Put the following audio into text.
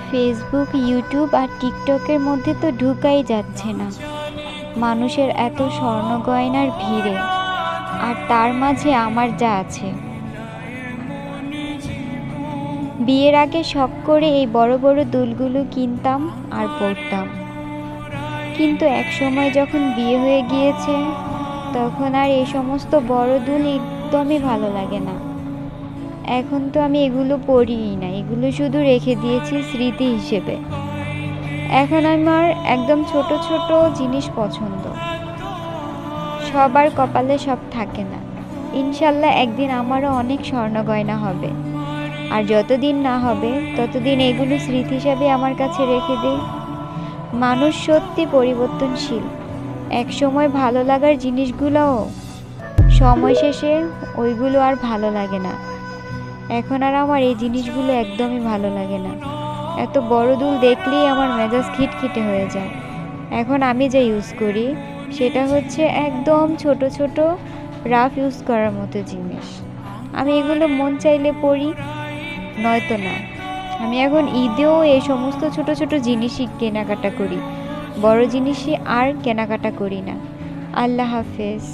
Facebook, YouTube আর টিকটকের মধ্যে তো ঢুকাই যাচ্ছে না। মানুষের এত স্বর্ণ গয়নার ভিড়ে, আর তার মাঝে আমার যা আছে। বিয়ের আগে শখ করে এই বড় বড় দুলগুলো কিনতাম আর পরতাম, কিন্তু এক সময় যখন বিয়ে হয়ে গিয়েছে তখন আর এই সমস্ত বড় দুল একদমই ভালো লাগে না। এখন তো আমি এগুলো পরিই না, এগুলো শুধু রেখে দিয়েছি স্মৃতি হিসেবে। এখন আমার একদম ছোট ছোট জিনিস পছন্দ। সবার কপালে সব থাকে না। ইনশাল্লাহ একদিন আমারও অনেক স্বর্ণ গয়না হবে, আর যতদিন না হবে ততদিন এগুলো স্মৃতি হিসাবে আমার কাছে রেখে দিই। মানুষ সত্যি পরিবর্তনশীল। এক সময় ভালো লাগার জিনিসগুলোও সময় শেষে ওইগুলো আর ভালো লাগে না। এখন আর আমার এই জিনিসগুলো একদমই ভালো লাগে না। এত বড় দুল দেখলেই আমার মেজাজ খিটখিটে হয়ে যায়। এখন আমি যা ইউজ করি সেটা হচ্ছে একদম ছোট ছোট রাফ ইউজ করার মতো জিনিস। আমি এগুলো মন চাইলে পরি, নয়তো না। আমি এখন ঈদেও এই সমস্ত ছোট ছোট জিনিসই কেনাকাটা করি, বড় জিনিসই আর কেনাকাটা করি না। আল্লাহ হাফেজ।